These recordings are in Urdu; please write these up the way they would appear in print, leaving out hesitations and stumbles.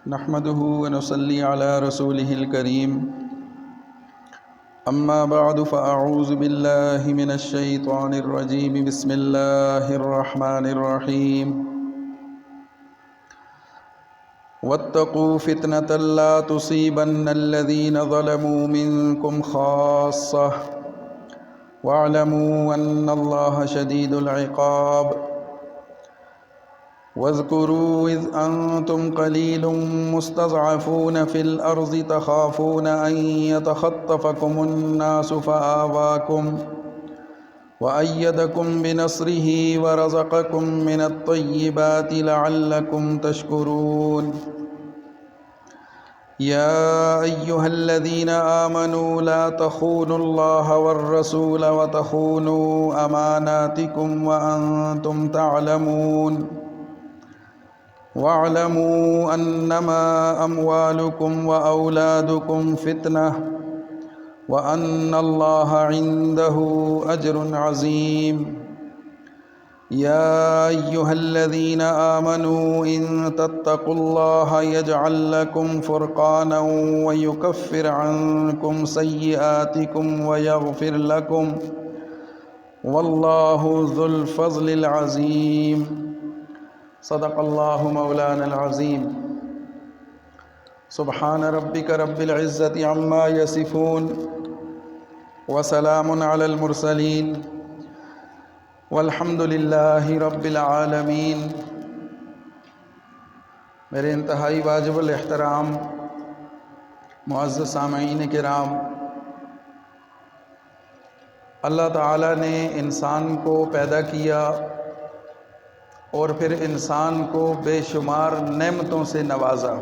نحمده ونصلي على رسوله الكريم أما بعد فأعوذ بالله من الشيطان الرجيم بسم الله الرحمن الرحيم واتقوا فتنة لا تصيبن الذين ظلموا منكم خاصة واعلموا أن الله شديد العقاب واذكروا إذ أنتم قليل مستضعفون في الأرض تخافون أن يتخطفكم الناس فآواكم وأيدكم بنصره ورزقكم من الطيبات لعلكم تشكرون يا أيها الذين آمنوا لا تخونوا الله والرسول وتخونوا أماناتكم وأنتم تعلمون واعلموا أنما أموالكم وأولادكم فتنة وأن الله عنده أجر عظيم يا أيها الذين آمنوا إن تتقوا الله يجعل لكم فرقانا ويكفر عنكم سيئاتكم ويغفر لكم والله ذو الفضل العظيم صدق اللہ مولانا العظیم سبحان ربک رب العزت عما یصفون وسلام علی المرسلین والحمد للہ رب العالمین۔ میرے انتہائی واجب الاحترام معزز سامعین کرام، اللہ تعالیٰ نے انسان کو پیدا کیا اور پھر انسان کو بے شمار نعمتوں سے نوازا۔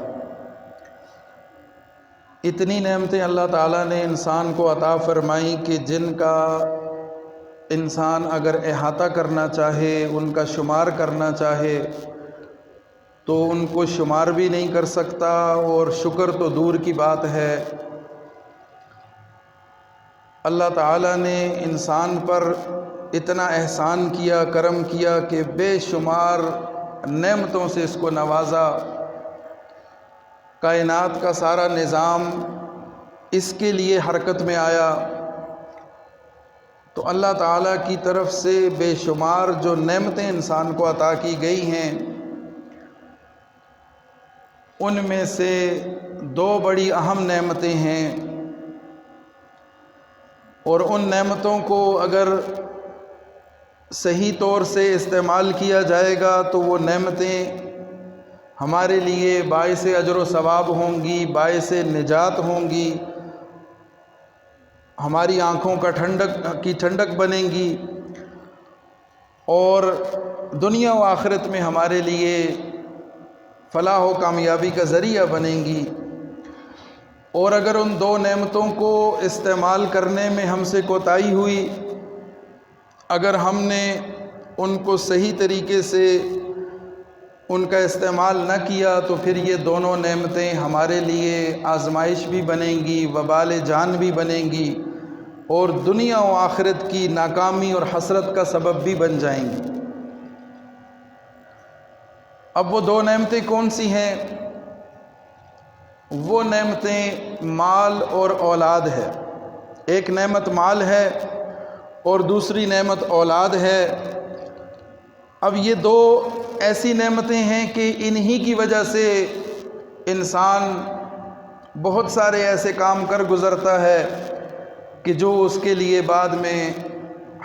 اتنی نعمتیں اللہ تعالیٰ نے انسان کو عطا فرمائیں کہ جن کا انسان اگر احاطہ کرنا چاہے، ان کا شمار کرنا چاہے تو ان کو شمار بھی نہیں کر سکتا، اور شکر تو دور کی بات ہے۔ اللہ تعالیٰ نے انسان پر اتنا احسان کیا، کرم کیا کہ بے شمار نعمتوں سے اس کو نوازا۔ کائنات کا سارا نظام اس کے لیے حرکت میں آیا، تو اللہ تعالیٰ کی طرف سے بے شمار جو نعمتیں انسان کو عطا کی گئی ہیں، ان میں سے دو بڑی اہم نعمتیں ہیں، اور ان نعمتوں کو اگر صحیح طور سے استعمال کیا جائے گا تو وہ نعمتیں ہمارے لیے باعث اجر و ثواب ہوں گی، باعث نجات ہوں گی، ہماری آنکھوں کا ٹھنڈک بنیں گی، اور دنیا و آخرت میں ہمارے لیے فلاح و کامیابی کا ذریعہ بنیں گی۔ اور اگر ان دو نعمتوں کو استعمال کرنے میں ہم سے کوتاہی ہوئی، اگر ہم نے ان کو صحیح طریقے سے ان کا استعمال نہ کیا تو پھر یہ دونوں نعمتیں ہمارے لیے آزمائش بھی بنیں گی، وبال جان بھی بنیں گی، اور دنیا و آخرت کی ناکامی اور حسرت کا سبب بھی بن جائیں گی۔ اب وہ دو نعمتیں کون سی ہیں؟ وہ نعمتیں مال اور اولاد ہے۔ ایک نعمت مال ہے اور دوسری نعمت اولاد ہے۔ اب یہ دو ایسی نعمتیں ہیں کہ انہی کی وجہ سے انسان بہت سارے ایسے کام کر گزرتا ہے کہ جو اس کے لیے بعد میں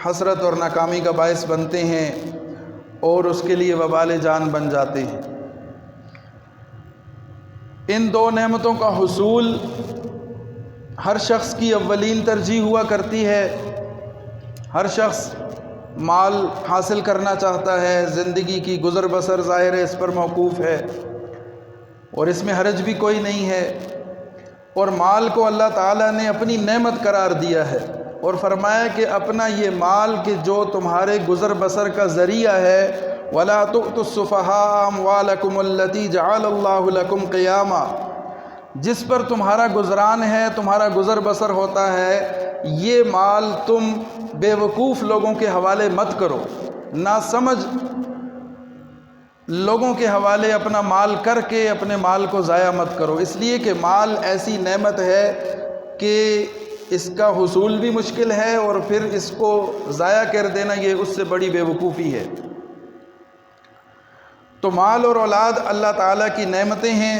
حسرت اور ناکامی کا باعث بنتے ہیں اور اس کے لیے وبال جان بن جاتے ہیں۔ ان دو نعمتوں کا حصول ہر شخص کی اولین ترجیح ہوا کرتی ہے۔ ہر شخص مال حاصل کرنا چاہتا ہے، زندگی کی گزر بسر ظاہر ہے اس پر موقوف ہے، اور اس میں حرج بھی کوئی نہیں ہے۔ اور مال کو اللہ تعالیٰ نے اپنی نعمت قرار دیا ہے، اور فرمایا کہ اپنا یہ مال کہ جو تمہارے گزر بسر کا ذریعہ ہے، وَلَا تُؤْتُوا السُّفَهَاءَ أَمْوَالَكُمُ الَّتِي جَعَلَ اللَّهُ لَكُمْ قِيَامًا، جس پر تمہارا گزران ہے، تمہارا گزر بسر ہوتا ہے، یہ مال تم بے وقوف لوگوں کے حوالے مت کرو، ناسمجھ لوگوں کے حوالے اپنا مال کر کے اپنے مال کو ضائع مت کرو، اس لیے کہ مال ایسی نعمت ہے کہ اس کا حصول بھی مشکل ہے، اور پھر اس کو ضائع کر دینا یہ اس سے بڑی بے وقوفی ہے۔ تو مال اور اولاد اللہ تعالیٰ کی نعمتیں ہیں،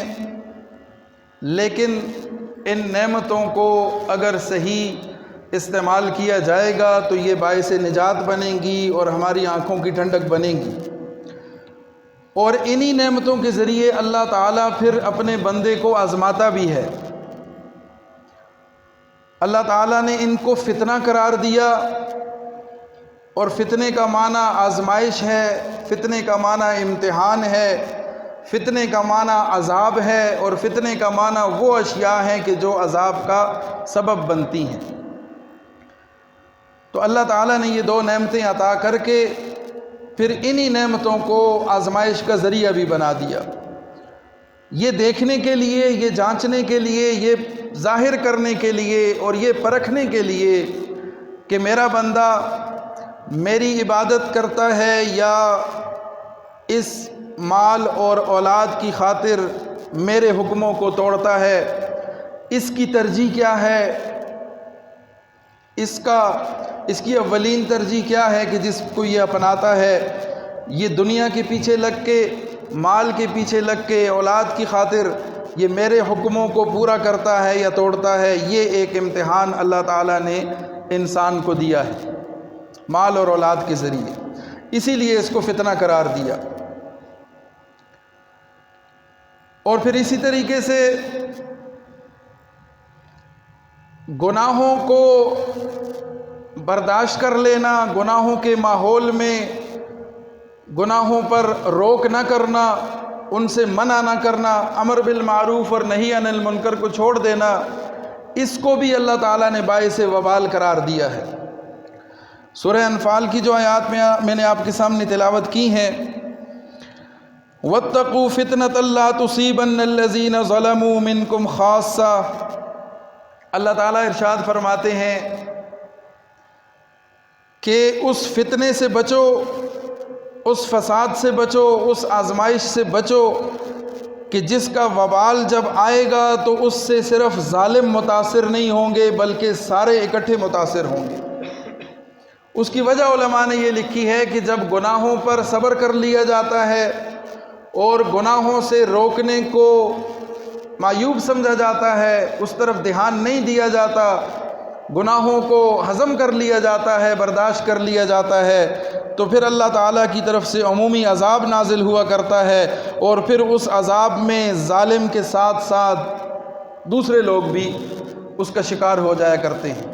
لیکن ان نعمتوں کو اگر صحیح استعمال کیا جائے گا تو یہ باعث نجات بنیں گی اور ہماری آنکھوں کی ٹھنڈک بنیں گی، اور انہی نعمتوں کے ذریعے اللہ تعالیٰ پھر اپنے بندے کو آزماتا بھی ہے۔ اللہ تعالیٰ نے ان کو فتنہ قرار دیا، اور فتنے کا معنی آزمائش ہے، فتنے کا معنی امتحان ہے، فتنے کا معنی عذاب ہے، اور فتنے کا معنی وہ اشیاء ہیں کہ جو عذاب کا سبب بنتی ہیں۔ تو اللہ تعالیٰ نے یہ دو نعمتیں عطا کر کے پھر انہی نعمتوں کو آزمائش کا ذریعہ بھی بنا دیا، یہ دیکھنے کے لیے، یہ جانچنے کے لیے، یہ ظاہر کرنے کے لیے، اور یہ پرکھنے کے لیے کہ میرا بندہ میری عبادت کرتا ہے یا اس مال اور اولاد کی خاطر میرے حکموں کو توڑتا ہے، اس کی ترجیح کیا ہے، اس کی اولین ترجیح کیا ہے کہ جس کو یہ اپناتا ہے، یہ دنیا کے پیچھے لگ کے، مال کے پیچھے لگ کے، اولاد کی خاطر یہ میرے حکموں کو پورا کرتا ہے یا توڑتا ہے۔ یہ ایک امتحان اللہ تعالیٰ نے انسان کو دیا ہے مال اور اولاد کے ذریعے، اسی لیے اس کو فتنہ قرار دیا۔ اور پھر اسی طریقے سے گناہوں کو برداشت کر لینا، گناہوں کے ماحول میں گناہوں پر روک نہ کرنا، ان سے منع نہ کرنا، امر بالمعروف اور نہی عن المنکر کو چھوڑ دینا، اس کو بھی اللہ تعالیٰ نے باعث وبال قرار دیا ہے۔ سورہ انفال کی جو آیات میں نے آپ کے سامنے تلاوت کی ہیں، وَاتَّقُوا فِتْنَةً لَا تُصِيبَنَّ الَّذِينَ ظَلَمُوا مِنْكُمْ خَاصَّةً، اللہ تعالیٰ ارشاد فرماتے ہیں کہ اس فتنے سے بچو، اس فساد سے بچو، اس آزمائش سے بچو کہ جس کا وبال جب آئے گا تو اس سے صرف ظالم متاثر نہیں ہوں گے بلکہ سارے اکٹھے متاثر ہوں گے۔ اس کی وجہ علماء نے یہ لکھی ہے کہ جب گناہوں پر صبر کر لیا جاتا ہے اور گناہوں سے روکنے کو معیوب سمجھا جاتا ہے، اس طرف دھیان نہیں دیا جاتا، گناہوں کو ہضم کر لیا جاتا ہے، برداشت کر لیا جاتا ہے، تو پھر اللہ تعالیٰ کی طرف سے عمومی عذاب نازل ہوا کرتا ہے، اور پھر اس عذاب میں ظالم کے ساتھ ساتھ دوسرے لوگ بھی اس کا شکار ہو جایا کرتے ہیں۔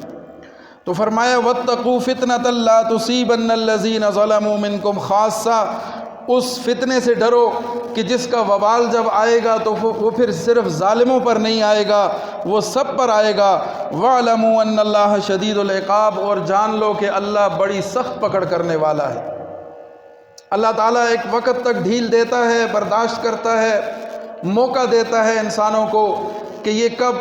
تو فرمایا وَاتَّقُوا فِتْنَةً لَا تُصِيبَنَّ الَّذِينَ ظَلَمُوا مِنْكُمْ خَاصَّةً، اس فتنے سے ڈرو کہ جس کا وبال جب آئے گا تو وہ پھر صرف ظالموں پر نہیں آئے گا، وہ سب پر آئے گا۔ وَاعْلَمُوا أَنَّ اللَّهَ شَدِيدُ الْعِقَابِ، اور جان لو کہ اللہ بڑی سخت پکڑ کرنے والا ہے۔ اللہ تعالیٰ ایک وقت تک ڈھیل دیتا ہے، برداشت کرتا ہے، موقع دیتا ہے انسانوں کو کہ یہ کب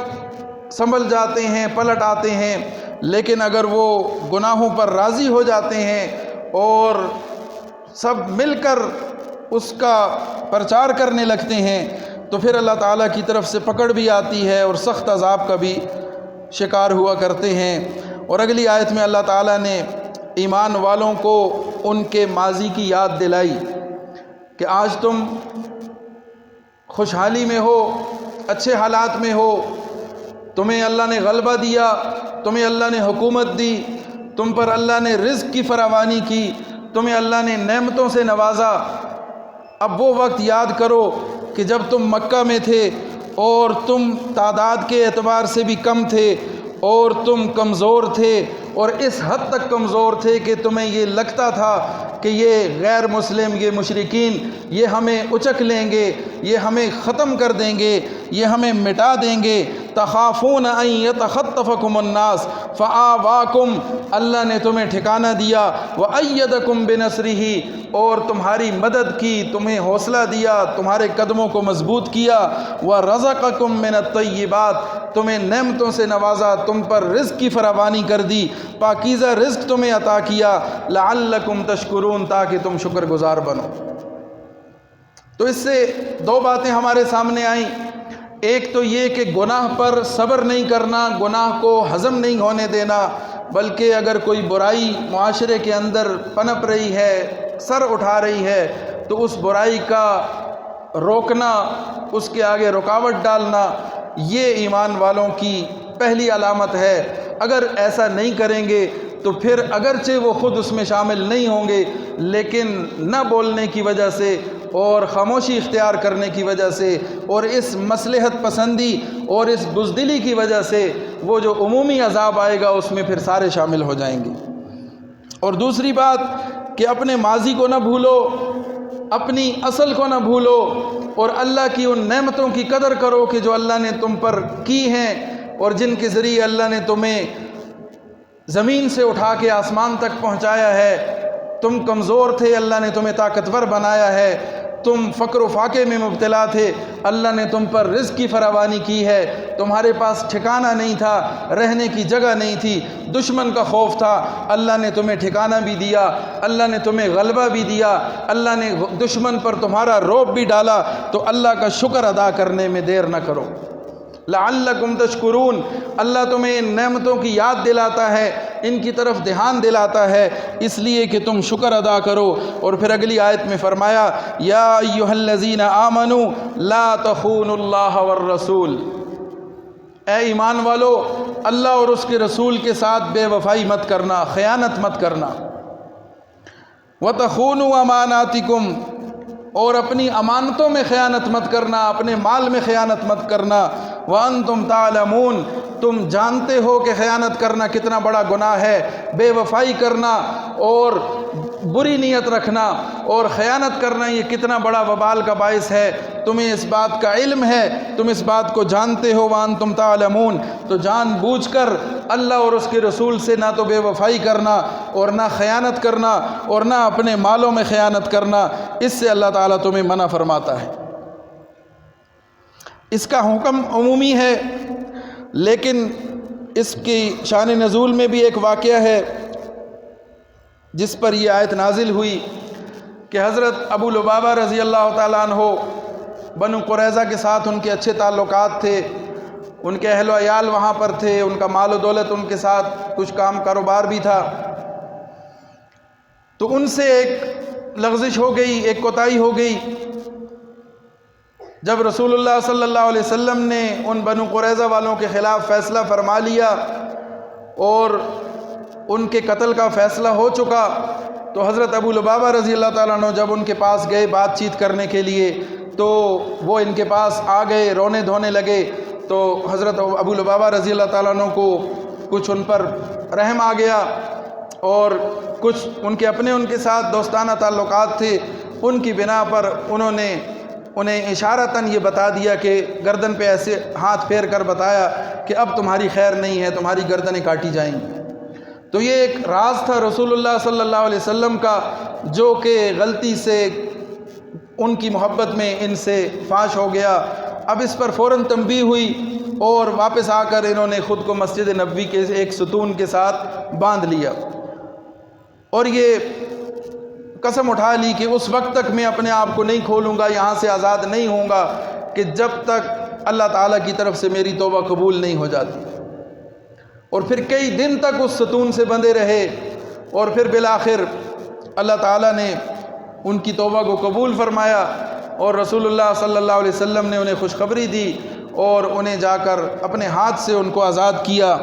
سنبھل جاتے ہیں، پلٹ آتے ہیں، لیکن اگر وہ گناہوں پر راضی ہو جاتے ہیں اور سب مل کر اس کا پرچار کرنے لگتے ہیں تو پھر اللہ تعالیٰ کی طرف سے پکڑ بھی آتی ہے اور سخت عذاب کا بھی شکار ہوا کرتے ہیں۔ اور اگلی آیت میں اللہ تعالیٰ نے ایمان والوں کو ان کے ماضی کی یاد دلائی کہ آج تم خوشحالی میں ہو، اچھے حالات میں ہو، تمہیں اللہ نے غلبہ دیا، تمہیں اللہ نے حکومت دی، تم پر اللہ نے رزق کی فراوانی کی، تمہیں اللہ نے نعمتوں سے نوازا۔ اب وہ وقت یاد کرو کہ جب تم مکہ میں تھے اور تم تعداد کے اعتبار سے بھی کم تھے اور تم کمزور تھے، اور اس حد تک کمزور تھے کہ تمہیں یہ لگتا تھا کہ یہ غیر مسلم، یہ مشرکین یہ ہمیں اچک لیں گے، یہ ہمیں ختم کر دیں گے، یہ ہمیں مٹا دیں گے۔ تخافون ان یتخطفکم الناس فآواکم، اللہ نے تمہیں ٹھکانہ دیا، وأیدکم بنصرہ، اور تمہاری مدد کی، تمہیں حوصلہ دیا، تمہارے قدموں کو مضبوط کیا، ورزقکم من الطیبات، تمہیں نعمتوں سے نوازا، تم پر رزق کی فراوانی کر دی، پاکیزہ رزق تمہیں عطا کیا، لعلکم تشکرون، تاکہ تم شکر گزار بنو۔ تو اس سے دو باتیں ہمارے سامنے آئیں، ایک تو یہ کہ گناہ پر صبر نہیں کرنا، گناہ کو ہضم نہیں ہونے دینا، بلکہ اگر کوئی برائی معاشرے کے اندر پنپ رہی ہے، سر اٹھا رہی ہے، تو اس برائی کا روکنا، اس کے آگے رکاوٹ ڈالنا، یہ ایمان والوں کی پہلی علامت ہے۔ اگر ایسا نہیں کریں گے تو پھر اگرچہ وہ خود اس میں شامل نہیں ہوں گے، لیکن نہ بولنے کی وجہ سے اور خاموشی اختیار کرنے کی وجہ سے اور اس مصلحت پسندی اور اس بزدلی کی وجہ سے وہ جو عمومی عذاب آئے گا اس میں پھر سارے شامل ہو جائیں گے۔ اور دوسری بات کہ اپنے ماضی کو نہ بھولو، اپنی اصل کو نہ بھولو، اور اللہ کی ان نعمتوں کی قدر کرو کہ جو اللہ نے تم پر کی ہیں اور جن کے ذریعے اللہ نے تمہیں زمین سے اٹھا کے آسمان تک پہنچایا ہے۔ تم کمزور تھے، اللہ نے تمہیں طاقتور بنایا ہے، تم فقر و فاقے میں مبتلا تھے، اللہ نے تم پر رزق کی فراوانی کی ہے، تمہارے پاس ٹھکانہ نہیں تھا، رہنے کی جگہ نہیں تھی، دشمن کا خوف تھا، اللہ نے تمہیں ٹھکانہ بھی دیا، اللہ نے تمہیں غلبہ بھی دیا، اللہ نے دشمن پر تمہارا رعب بھی ڈالا، تو اللہ کا شکر ادا کرنے میں دیر نہ کرو۔ لعلکم تشکرون، اللہ تمہیں ان نعمتوں کی یاد دلاتا ہے، ان کی طرف دھیان دلاتا ہے، اس لیے کہ تم شکر ادا کرو۔ اور پھر اگلی آیت میں فرمایا یا ایھا الذین آمنوا لا تخونوا اللہ والرسول، اے ایمان والو اللہ اور اس کے رسول کے ساتھ بے وفائی مت کرنا، خیانت مت کرنا۔ وتخونوا اماناتکم، اور اپنی امانتوں میں خیانت مت کرنا، اپنے مال میں خیانت مت کرنا۔ وانتم تعلمون، تم جانتے ہو کہ خیانت کرنا کتنا بڑا گناہ ہے، بے وفائی کرنا اور بری نیت رکھنا اور خیانت کرنا یہ کتنا بڑا وبال کا باعث ہے، تمہیں اس بات کا علم ہے، تم اس بات کو جانتے ہو۔ وانتم تعلمون، تو جان بوجھ کر اللہ اور اس کے رسول سے نہ تو بے وفائی کرنا اور نہ خیانت کرنا اور نہ اپنے مالوں میں خیانت کرنا، اس سے اللہ تعالیٰ تمہیں منع فرماتا ہے۔ اس کا حکم عمومی ہے، لیکن اس کی شان نزول میں بھی ایک واقعہ ہے جس پر یہ آیت نازل ہوئی کہ حضرت ابو لبابہ رضی اللہ تعالیٰ عنہ، بنو قریظہ کے ساتھ ان کے اچھے تعلقات تھے، ان کے اہل و عیال وہاں پر تھے، ان کا مال و دولت ان کے ساتھ کچھ کام کاروبار بھی تھا، تو ان سے ایک لغزش ہو گئی، ایک کوتاہی ہو گئی۔ جب رسول اللہ صلی اللہ علیہ وسلم نے ان بنو قریظہ والوں کے خلاف فیصلہ فرما لیا اور ان کے قتل کا فیصلہ ہو چکا، تو حضرت ابو لبابہ رضی اللہ تعالیٰ عنہ جب ان کے پاس گئے بات چیت کرنے کے لیے، تو وہ ان کے پاس آ گئے، رونے دھونے لگے، تو حضرت ابو لبابہ رضی اللہ تعالیٰ عنہ کو کچھ ان پر رحم آ گیا، اور کچھ ان کے اپنے ان کے ساتھ دوستانہ تعلقات تھے، ان کی بنا پر انہیں اشارتاً یہ بتا دیا کہ گردن پہ ایسے ہاتھ پھیر کر بتایا کہ اب تمہاری خیر نہیں ہے، تمہاری گردنیں کاٹی جائیں گی۔ تو یہ ایک راز تھا رسول اللہ صلی اللہ علیہ وسلم کا، جو کہ غلطی سے ان کی محبت میں ان سے فاش ہو گیا۔ اب اس پر فوراً تنبیہ ہوئی اور واپس آ کر انہوں نے خود کو مسجد نبوی کے ایک ستون کے ساتھ باندھ لیا، اور یہ قسم اٹھا لی کہ اس وقت تک میں اپنے آپ کو نہیں کھولوں گا، یہاں سے آزاد نہیں ہوں گا کہ جب تک اللہ تعالیٰ کی طرف سے میری توبہ قبول نہیں ہو جاتی۔ اور پھر کئی دن تک اس ستون سے بندھے رہے، اور پھر بالآخر اللہ تعالیٰ نے ان کی توبہ کو قبول فرمایا، اور رسول اللہ صلی اللہ علیہ وسلم نے انہیں خوشخبری دی اور انہیں جا کر اپنے ہاتھ سے ان کو آزاد کیا۔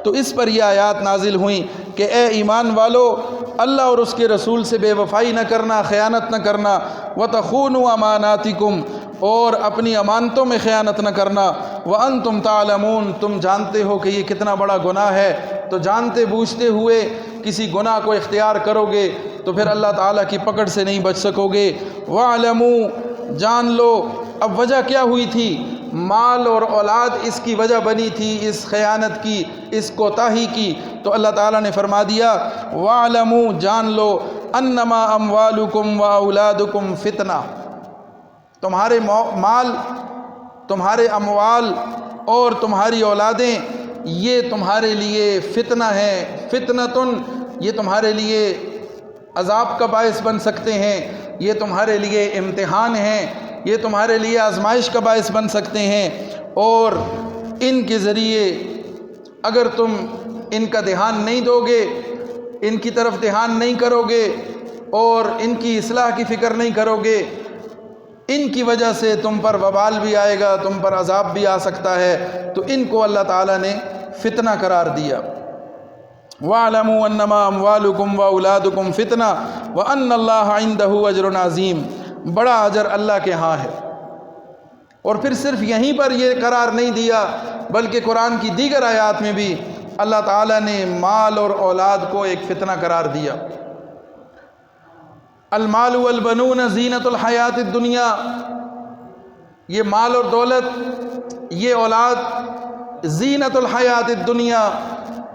تو اس پر یہ آیات نازل ہوئیں کہ اے ایمان والو اللہ اور اس کے رسول سے بے وفائی نہ کرنا، خیانت نہ کرنا، وَتَخُونُوا أَمَانَاتِكُمْ، اور اپنی امانتوں میں خیانت نہ کرنا، وَأَنْتُمْ تَعْلَمُونَ، تم جانتے ہو کہ یہ کتنا بڑا گناہ ہے۔ تو جانتے بوجھتے ہوئے کسی گناہ کو اختیار کرو گے تو پھر اللہ تعالیٰ کی پکڑ سے نہیں بچ سکو گے۔ وَاعْلَمُوا، جان لو۔ اب وجہ کیا ہوئی تھی؟ مال اور اولاد اس کی وجہ بنی تھی، اس خیانت کی، اس کوتاہی کی۔ تو اللہ تعالیٰ نے فرما دیا وَاعْلَمُوا، جان لو، انما اموالکم واولادکم فتنہ، تمہارے مال، تمہارے اموال اور تمہاری اولادیں یہ تمہارے لیے فتنہ ہے، فتنتن، یہ تمہارے لیے عذاب کا باعث بن سکتے ہیں، یہ تمہارے لیے امتحان ہیں، یہ تمہارے لیے آزمائش کا باعث بن سکتے ہیں، اور ان کے ذریعے اگر تم ان کا دھیان نہیں دو گے، ان کی طرف دھیان نہیں کرو گے اور ان کی اصلاح کی فکر نہیں کرو گے، ان کی وجہ سے تم پر وبال بھی آئے گا، تم پر عذاب بھی آ سکتا ہے۔ تو ان کو اللہ تعالیٰ نے فتنہ قرار دیا۔ وَاعْلَمُوا أَنَّمَا أَمْوَالُكُمْ وَأَوْلَادُكُمْ فِتْنَةٌ وَأَنَّ اللَّهَ عِندَهُ أَجْرٌ عَظِيمٌ، بڑا اجر اللہ کے ہاں ہے۔ اور پھر صرف یہیں پر یہ قرار نہیں دیا، بلکہ قرآن کی دیگر آیات میں بھی اللہ تعالیٰ نے مال اور اولاد کو ایک فتنہ قرار دیا۔ المال والبنون زینت الحیات الدنیا، یہ مال اور دولت، یہ اولاد زینت الحیات الدنیا،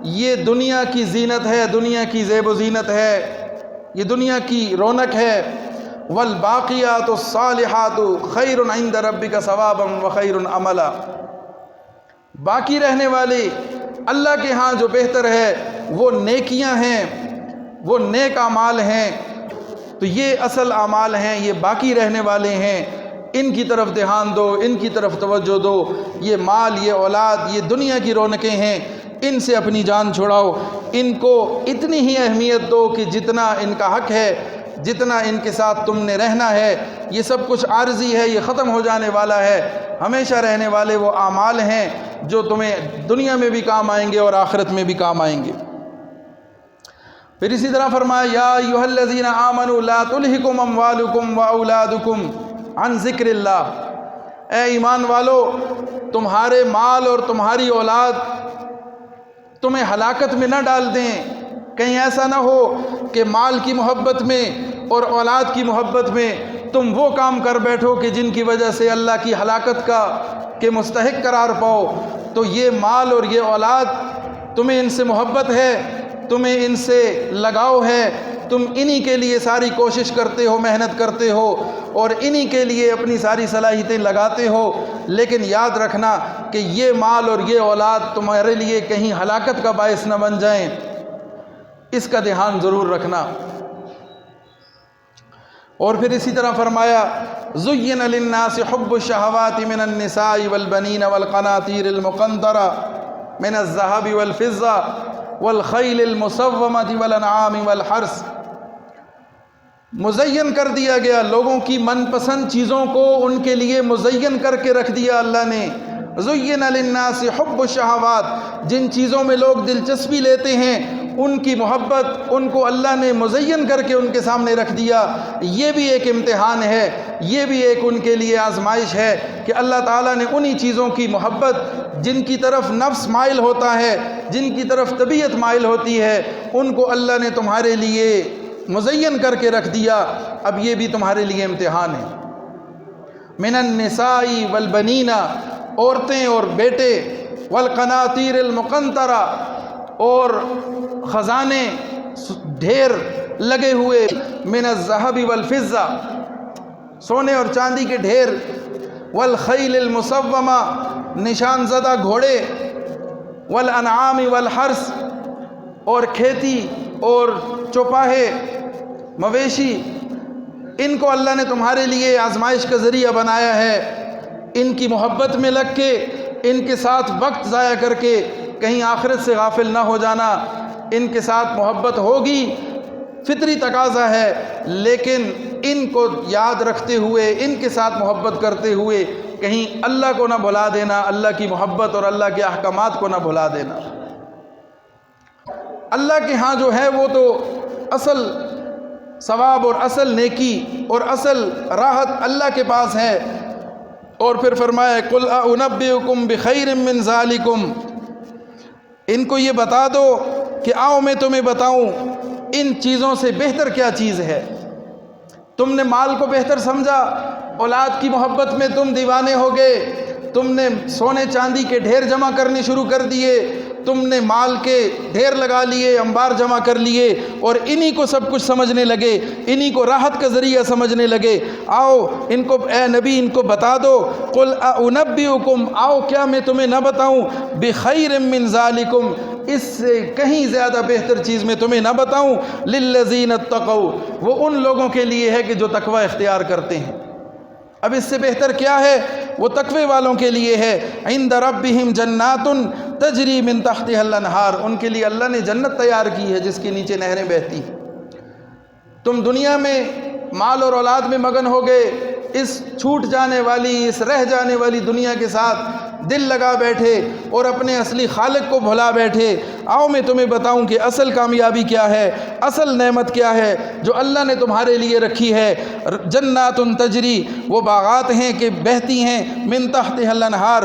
یہ دنیا کی زینت ہے، دنیا کی زیب و زینت ہے، یہ دنیا کی رونق ہے۔ والباقیات الصالحات خیر عند ربک ثوابا وخیر عملا، باقی رہنے والے اللہ کے ہاں جو بہتر ہے وہ نیکیاں ہیں، وہ نیک اعمال ہیں۔ تو یہ اصل اعمال ہیں، یہ باقی رہنے والے ہیں، ان کی طرف دھیان دو، ان کی طرف توجہ دو۔ یہ مال، یہ اولاد، یہ دنیا کی رونقیں ہیں، ان سے اپنی جان چھڑاؤ، ان کو اتنی ہی اہمیت دو کہ جتنا ان کا حق ہے، جتنا ان کے ساتھ تم نے رہنا ہے۔ یہ سب کچھ عارضی ہے، یہ ختم ہو جانے والا ہے۔ ہمیشہ رہنے والے وہ اعمال ہیں جو تمہیں دنیا میں بھی کام آئیں گے اور آخرت میں بھی کام آئیں گے۔ پھر اسی طرح فرمایا یا ایھا الذین آمنوا لا تلھکم اموالکم واولادکم عن ذکر اللہ، اے ایمان والو، تمہارے مال اور تمہاری اولاد تمہیں ہلاکت میں نہ ڈال دیں۔ کہیں ایسا نہ ہو کہ مال کی محبت میں اور اولاد کی محبت میں تم وہ کام کر بیٹھو کہ جن کی وجہ سے اللہ کی ہلاکت کے مستحق قرار پاؤ۔ تو یہ مال اور یہ اولاد، تمہیں ان سے محبت ہے، تمہیں ان سے لگاؤ ہے، تم انہی کے لیے ساری کوشش کرتے ہو، محنت کرتے ہو اور انہی کے لیے اپنی ساری صلاحیتیں لگاتے ہو، لیکن یاد رکھنا کہ یہ مال اور یہ اولاد تمہارے لیے کہیں ہلاکت کا باعث نہ بن جائیں، اس کا دھیان ضرور رکھنا۔ اور پھر اسی طرح فرمایا زُيِّنَ لِلنَّاسِ حُبُّ الشَّهَوَاتِ مِنَ النِّسَاءِ وَالْبَنِينَ وَالْقَنَاطِيرِ الْمُقَنطَرَةِ مِنَ الذَّهَبِ وَالْفِضَّةِ وَالْخَيْلِ الْمُسَوَّمَةِ وَالْأَنْعَامِ وَالْحَرْثِ، مزین کر دیا گیا لوگوں کی من پسند چیزوں کو، ان کے لیے مزین کر کے رکھ دیا اللہ نے۔ زُيِّنَ لِلنَّاسِ حُبُّ الشَّهَوَاتِ، جن چیزوں میں لوگ دلچسپی لیتے ہیں ان کی محبت ان کو اللہ نے مزین کر کے ان کے سامنے رکھ دیا۔ یہ بھی ایک امتحان ہے، یہ بھی ایک ان کے لیے آزمائش ہے کہ اللہ تعالیٰ نے انہی چیزوں کی محبت جن کی طرف نفس مائل ہوتا ہے، جن کی طرف طبیعت مائل ہوتی ہے، ان کو اللہ نے تمہارے لیے مزین کر کے رکھ دیا۔ اب یہ بھی تمہارے لیے امتحان ہے۔ من النساء والبنین، عورتیں اور بیٹے، والقناطیر المقنطرہ، اور خزانے ڈھیر لگے ہوئے، من الذهب والفضہ، سونے اور چاندی کے ڈھیر، والخیل المسومہ، نشان زدہ گھوڑے، والانعام والحرث، اور کھیتی اور چوپاہے مویشی، ان کو اللہ نے تمہارے لیے آزمائش کا ذریعہ بنایا ہے۔ ان کی محبت میں لگ کے، ان کے ساتھ وقت ضائع کر کے کہیں آخرت سے غافل نہ ہو جانا۔ ان کے ساتھ محبت ہوگی، فطری تقاضا ہے، لیکن ان کو یاد رکھتے ہوئے، ان کے ساتھ محبت کرتے ہوئے کہیں اللہ کو نہ بھلا دینا، اللہ کی محبت اور اللہ کے احکامات کو نہ بھلا دینا۔ اللہ کے ہاں جو ہے وہ تو اصل ثواب اور اصل نیکی اور اصل راحت اللہ کے پاس ہے۔ اور پھر فرمایا قُلْ أَنُبِّئُكُمْ بِخَيْرٍ مِّن ذَلِكُمْ، ان کو یہ بتا دو کہ آؤ میں تمہیں بتاؤں ان چیزوں سے بہتر کیا چیز ہے۔ تم نے مال کو بہتر سمجھا، اولاد کی محبت میں تم دیوانے ہو گئے، تم نے سونے چاندی کے ڈھیر جمع کرنے شروع کر دیے، تم نے مال کے ڈھیر لگا لیے، انبار جمع کر لیے اور انہی کو سب کچھ سمجھنے لگے، انہی کو راحت کا ذریعہ سمجھنے لگے۔ آؤ ان کو، اے نبی ان کو بتا دو، قُلْ أَنُبِّئُكُمْ، آؤ کیا میں تمہیں نہ بتاؤں، بِخَيْرٍ مِّن ذَلِكُمْ، اس سے کہیں زیادہ بہتر چیز میں تمہیں نہ بتاؤں، لِلَّذِينَ اتَّقَوْا، وہ ان لوگوں کے لیے ہے کہ جو تقوی اختیار کرتے ہیں۔ اب اس سے بہتر کیا ہے؟ وہ تقوی والوں کے لیے ہے، عند ربہم جنات تجری من تحتها الانہار، ان کے لیے اللہ نے جنت تیار کی ہے جس کے نیچے نہریں بہتی ہیں۔ تم دنیا میں مال اور اولاد میں مگن ہو گئے، اس چھوٹ جانے والی، اس رہ جانے والی دنیا کے ساتھ دل لگا بیٹھے اور اپنے اصلی خالق کو بھلا بیٹھے۔ آؤ میں تمہیں بتاؤں کہ اصل کامیابی کیا ہے، اصل نعمت کیا ہے جو اللہ نے تمہارے لیے رکھی ہے۔ جنات تجری، وہ باغات ہیں کہ بہتی ہیں، من تحتها الانہار،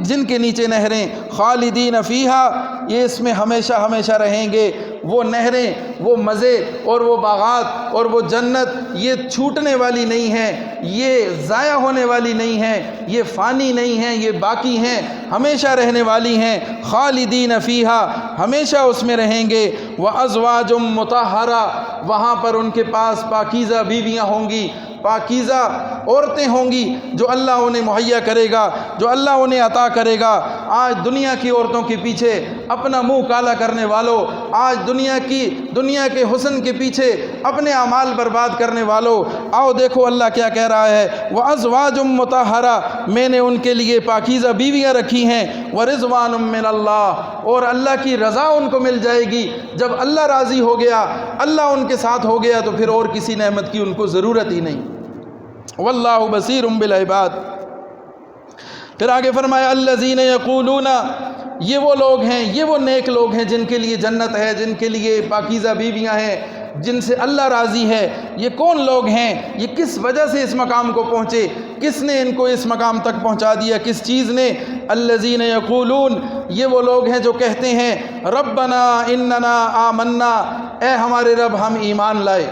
جن کے نیچے نہریں، خالدین فیہا، یہ اس میں ہمیشہ ہمیشہ رہیں گے۔ وہ نہریں، وہ مزے اور وہ باغات اور وہ جنت یہ چھوٹنے والی نہیں ہیں، یہ ضائع ہونے والی نہیں ہیں، یہ فانی نہیں ہیں، یہ باقی ہیں، ہمیشہ رہنے والی ہیں۔ خالدین فیہا، ہمیشہ اس میں رہیں گے۔ وازواج مطہرہ، وہاں پر ان کے پاس پاکیزہ بیویاں ہوں گی، پاکیزہ عورتیں ہوں گی جو اللہ انہیں مہیا کرے گا، جو اللہ انہیں عطا کرے گا۔ آج دنیا کی عورتوں کے پیچھے اپنا منہ کالا کرنے والوں، آج دنیا کے حسن کے پیچھے اپنے اعمال برباد کرنے والوں، آؤ دیکھو اللہ کیا کہہ رہا ہے، وازواج مطہرہ، میں نے ان کے لیے پاکیزہ بیویاں رکھی ہیں، ورضوان من اللہ، اور اللہ کی رضا ان کو مل جائے گی۔ جب اللہ راضی ہو گیا، اللہ ان کے ساتھ ہو گیا، تو پھر اور کسی نعمت کی ان کو ضرورت ہی نہیں۔ واللہ بصیر بالعباد۔ پھر آگے فرمایا الذین یقولون، یہ وہ لوگ ہیں، یہ وہ نیک لوگ ہیں جن کے لیے جنت ہے، جن کے لیے پاکیزہ بیویاں ہیں، جن سے اللہ راضی ہے۔ یہ کون لوگ ہیں؟ یہ کس وجہ سے اس مقام کو پہنچے؟ کس نے ان کو اس مقام تک پہنچا دیا؟ کس چیز نے؟ الذین یقولون، یہ وہ لوگ ہیں جو کہتے ہیں ربنا اننا آمنا، اے ہمارے رب ہم ایمان لائے،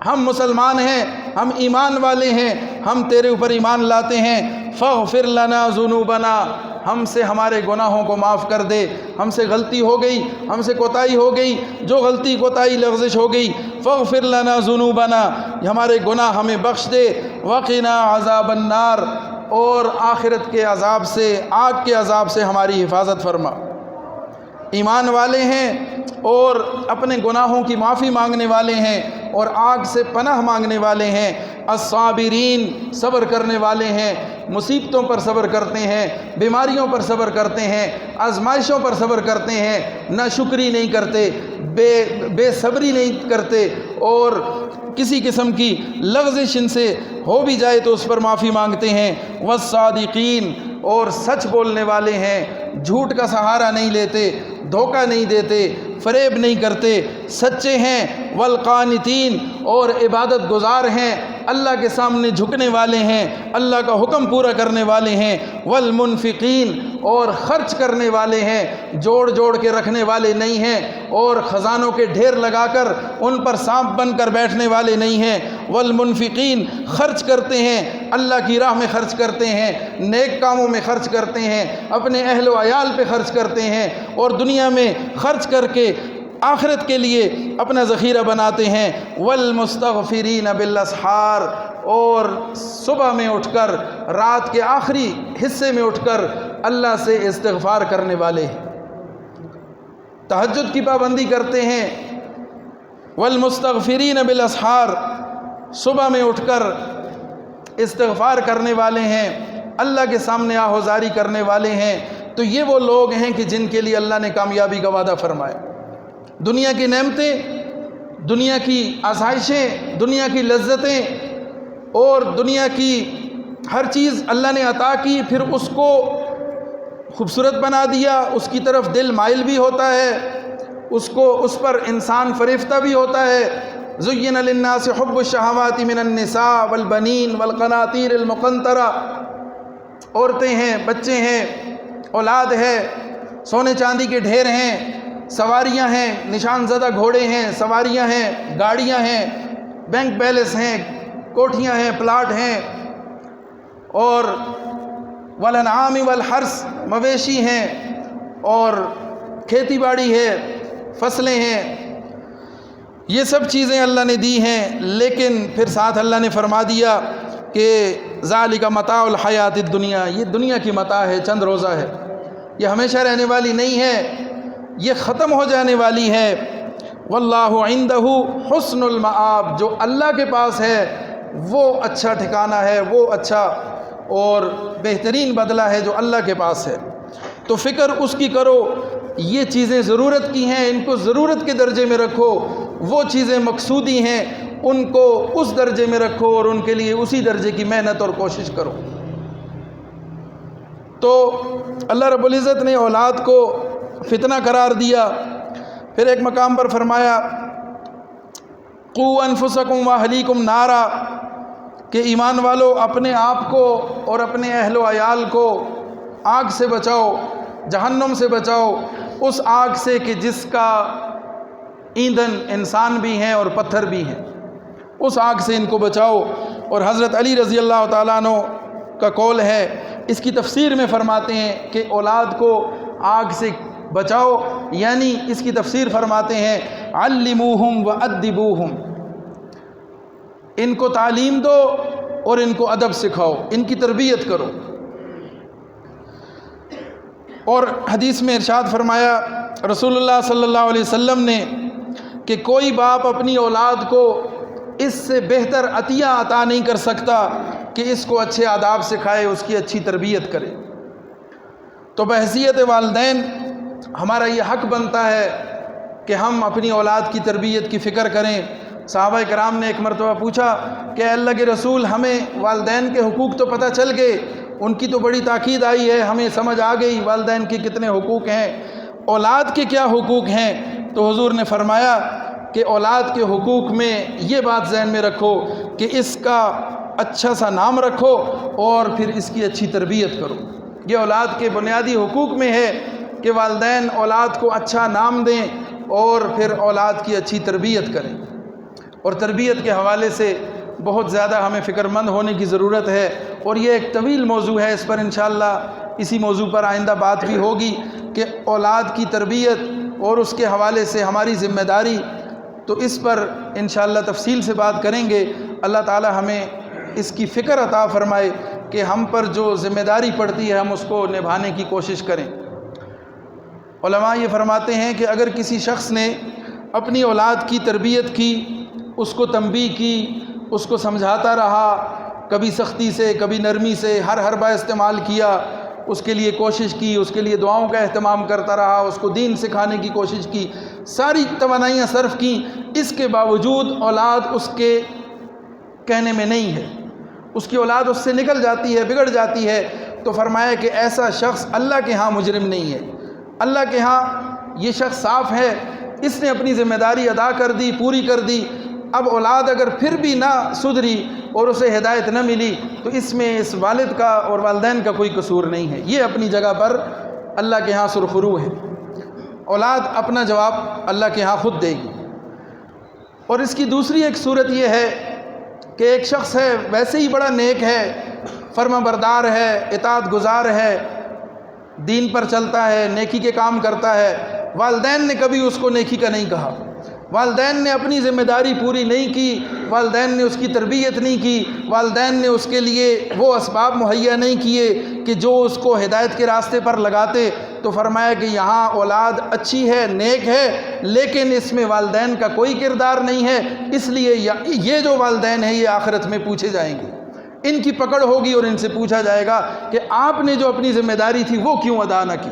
ہم مسلمان ہیں، ہم ایمان والے ہیں، ہم تیرے اوپر ایمان لاتے ہیں، فاغفر لنا ذنوبنا، ہم سے ہمارے گناہوں کو معاف کر دے، ہم سے غلطی ہو گئی، ہم سے کوتاہی ہو گئی، جو غلطی کوتاہی لغزش ہو گئی، فاغفر لنا ذنوبنا، ہمارے گناہ ہمیں بخش دے، وقنا عذاب النار، اور آخرت کے عذاب سے، آگ کے عذاب سے ہماری حفاظت فرما۔ ایمان والے ہیں اور اپنے گناہوں کی معافی مانگنے والے ہیں اور آگ سے پناہ مانگنے والے ہیں۔ الصابرین، صبر کرنے والے ہیں، مصیبتوں پر صبر کرتے ہیں، بیماریوں پر صبر کرتے ہیں، آزمائشوں پر صبر کرتے ہیں، ناشکری نہیں کرتے، بے صبری نہیں کرتے، اور کسی قسم کی لغزش ان سے ہو بھی جائے تو اس پر معافی مانگتے ہیں۔ والصادقین، اور سچ بولنے والے ہیں، جھوٹ کا سہارا نہیں لیتے، دھوکہ نہیں دیتے، فریب نہیں کرتے، سچے ہیں۔ والقانتین، اور عبادت گزار ہیں، اللہ کے سامنے جھکنے والے ہیں، اللہ کا حکم پورا کرنے والے ہیں۔ والمنفقین، اور خرچ کرنے والے ہیں، جوڑ جوڑ کے رکھنے والے نہیں ہیں اور خزانوں کے ڈھیر لگا کر ان پر سانپ بن کر بیٹھنے والے نہیں ہیں۔ والمنفقین، خرچ کرتے ہیں، اللہ کی راہ میں خرچ کرتے ہیں، نیک کاموں میں خرچ کرتے ہیں، اپنے اہل و عیال پہ خرچ کرتے ہیں، اور دنیا میں خرچ کر کے آخرت کے لیے اپنا ذخیرہ بناتے ہیں۔ والمستغفرین بالاسحار، اور صبح میں اٹھ کر، رات کے آخری حصے میں اٹھ کر اللہ سے استغفار کرنے والے ہیں، تہجد کی پابندی کرتے ہیں۔ والمستغفرین بالاسحار، صبح میں اٹھ کر استغفار کرنے والے ہیں، اللہ کے سامنے آہوزاری کرنے والے ہیں۔ تو یہ وہ لوگ ہیں کہ جن کے لیے اللہ نے کامیابی کا وعدہ فرمایا۔ دنیا کی نعمتیں، دنیا کی آسائشیں، دنیا کی لذتیں اور دنیا کی ہر چیز اللہ نے عطا کی، پھر اس کو خوبصورت بنا دیا، اس کی طرف دل مائل بھی ہوتا ہے، اس پر انسان فریفتہ بھی ہوتا ہے۔ زین للناس حب الشہوات من النساء والبنین والقناطیر المقنطرہ، عورتیں ہیں، بچے ہیں، اولاد ہے، سونے چاندی کے ڈھیر ہیں، سواریاں ہیں، نشان زدہ گھوڑے ہیں، سواریاں ہیں، گاڑیاں ہیں، بینک بیلنس ہیں، کوٹھیاں ہیں، پلاٹ ہیں، اور والانعام والحرث، مویشی ہیں، اور کھیتی باڑی ہے، فصلیں ہیں، یہ سب چیزیں اللہ نے دی ہیں۔ لیکن پھر ساتھ اللہ نے فرما دیا کہ ذالک متاع الحیات الدنیا، یہ دنیا کی متاع ہے، چند روزہ ہے، یہ ہمیشہ رہنے والی نہیں ہے، یہ ختم ہو جانے والی ہے۔ واللہ عندہ حسن المآب، جو اللہ کے پاس ہے وہ اچھا ٹھکانہ ہے، وہ اچھا اور بہترین بدلہ ہے جو اللہ کے پاس ہے۔ تو فکر اس کی کرو، یہ چیزیں ضرورت کی ہیں، ان کو ضرورت کے درجے میں رکھو، وہ چیزیں مقصودی ہیں ان کو اس درجے میں رکھو اور ان کے لیے اسی درجے کی محنت اور کوشش کرو۔ تو اللہ رب العزت نے اولاد کو فتنہ قرار دیا، پھر ایک مقام پر فرمایا قوا انفسکم واہلیکم نارا، کہ ایمان والو اپنے آپ کو اور اپنے اہل و عیال کو آگ سے بچاؤ، جہنم سے بچاؤ، اس آگ سے کہ جس کا ایندھن انسان بھی ہیں اور پتھر بھی ہیں، اس آگ سے ان کو بچاؤ۔ اور حضرت علی رضی اللہ تعالیٰ عنہ کا قول ہے، اس کی تفسیر میں فرماتے ہیں کہ اولاد کو آگ سے بچاؤ، یعنی اس کی تفسیر فرماتے ہیں علموہم وادبوہم، ان کو تعلیم دو اور ان کو ادب سکھاؤ، ان کی تربیت کرو۔ اور حدیث میں ارشاد فرمایا رسول اللہ صلی اللہ علیہ وسلم نے کہ کوئی باپ اپنی اولاد کو اس سے بہتر عطیہ عطا نہیں کر سکتا کہ اس کو اچھے آداب سکھائے، اس کی اچھی تربیت کرے۔ تو بحیثیت والدین ہمارا یہ حق بنتا ہے کہ ہم اپنی اولاد کی تربیت کی فکر کریں۔ صحابہ کرام نے ایک مرتبہ پوچھا کہ اے اللہ کے رسول، ہمیں والدین کے حقوق تو پتہ چل گئے، ان کی تو بڑی تاکید آئی ہے، ہمیں سمجھ آ گئی والدین کے کتنے حقوق ہیں، اولاد کے کیا حقوق ہیں؟ تو حضور نے فرمایا کہ اولاد کے حقوق میں یہ بات ذہن میں رکھو کہ اس کا اچھا سا نام رکھو اور پھر اس کی اچھی تربیت کرو۔ یہ اولاد کے بنیادی حقوق میں ہے کہ والدین اولاد کو اچھا نام دیں اور پھر اولاد کی اچھی تربیت کریں۔ اور تربیت کے حوالے سے بہت زیادہ ہمیں فکر مند ہونے کی ضرورت ہے، اور یہ ایک طویل موضوع ہے، اس پر انشاءاللہ اسی موضوع پر آئندہ بات بھی ہوگی کہ اولاد کی تربیت اور اس کے حوالے سے ہماری ذمہ داری، تو اس پر انشاءاللہ تفصیل سے بات کریں گے۔ اللہ تعالی ہمیں اس کی فکر عطا فرمائے کہ ہم پر جو ذمہ داری پڑتی ہے ہم اس کو نبھانے کی کوشش کریں۔ علماء یہ فرماتے ہیں کہ اگر کسی شخص نے اپنی اولاد کی تربیت کی، اس کو تنبیہ کی، اس کو سمجھاتا رہا، کبھی سختی سے کبھی نرمی سے، ہر حربہ استعمال کیا، اس کے لیے کوشش کی، اس کے لیے دعاؤں کا اہتمام کرتا رہا، اس کو دین سکھانے کی کوشش کی، ساری توانائیاں صرف کیں، اس کے باوجود اولاد اس کے کہنے میں نہیں ہے، اس کی اولاد اس سے نکل جاتی ہے، بگڑ جاتی ہے، تو فرمایا کہ ایسا شخص اللہ کے ہاں مجرم نہیں ہے، اللہ کے ہاں یہ شخص صاف ہے، اس نے اپنی ذمہ داری ادا کر دی، پوری کر دی۔ اب اولاد اگر پھر بھی نہ سدھری اور اسے ہدایت نہ ملی تو اس میں اس والد کا اور والدین کا کوئی قصور نہیں ہے، یہ اپنی جگہ پر اللہ کے ہاں سرخرو ہے، اولاد اپنا جواب اللہ کے ہاں خود دے گی۔ اور اس کی دوسری ایک صورت یہ ہے کہ ایک شخص ہے، ویسے ہی بڑا نیک ہے، فرما بردار ہے، اطاعت گزار ہے، دین پر چلتا ہے، نیکی کے کام کرتا ہے، والدین نے کبھی اس کو نیکی کا نہیں کہا، والدین نے اپنی ذمہ داری پوری نہیں کی، والدین نے اس کی تربیت نہیں کی، والدین نے اس کے لیے وہ اسباب مہیا نہیں کیے کہ جو اس کو ہدایت کے راستے پر لگاتے، تو فرمایا کہ یہاں اولاد اچھی ہے، نیک ہے، لیکن اس میں والدین کا کوئی کردار نہیں ہے، اس لیے یہ جو والدین ہیں یہ آخرت میں پوچھے جائیں گے، ان کی پکڑ ہوگی اور ان سے پوچھا جائے گا کہ آپ نے جو اپنی ذمہ داری تھی وہ کیوں ادا نہ کی۔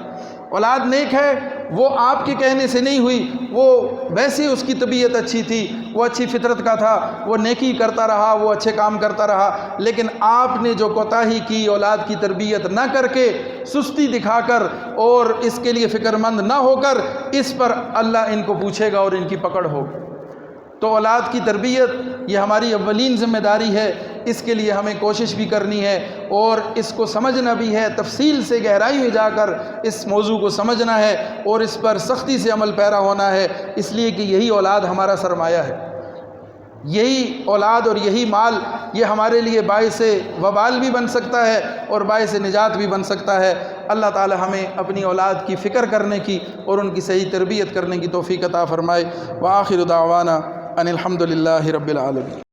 اولاد نیک ہے، وہ آپ کے کہنے سے نہیں ہوئی، وہ ویسے اس کی طبیعت اچھی تھی، وہ اچھی فطرت کا تھا، وہ نیکی کرتا رہا، وہ اچھے کام کرتا رہا، لیکن آپ نے جو کوتاہی کی اولاد کی تربیت نہ کر کے، سستی دکھا کر اور اس کے لیے فکر مند نہ ہو کر، اس پر اللہ ان کو پوچھے گا اور ان کی پکڑ ہوگی۔ تو اولاد کی تربیت یہ ہماری اولین ذمہ داری ہے، اس کے لیے ہمیں کوشش بھی کرنی ہے اور اس کو سمجھنا بھی ہے، تفصیل سے گہرائی میں جا کر اس موضوع کو سمجھنا ہے اور اس پر سختی سے عمل پیرا ہونا ہے، اس لیے کہ یہی اولاد ہمارا سرمایہ ہے، یہی اولاد اور یہی مال یہ ہمارے لیے باعث وبال بھی بن سکتا ہے اور باعث نجات بھی بن سکتا ہے۔ اللہ تعالی ہمیں اپنی اولاد کی فکر کرنے کی اور ان کی صحیح تربیت کرنے کی توفیق عطا فرمائے۔ وآخر دعوانا ان الحمد للہ رب العالمین۔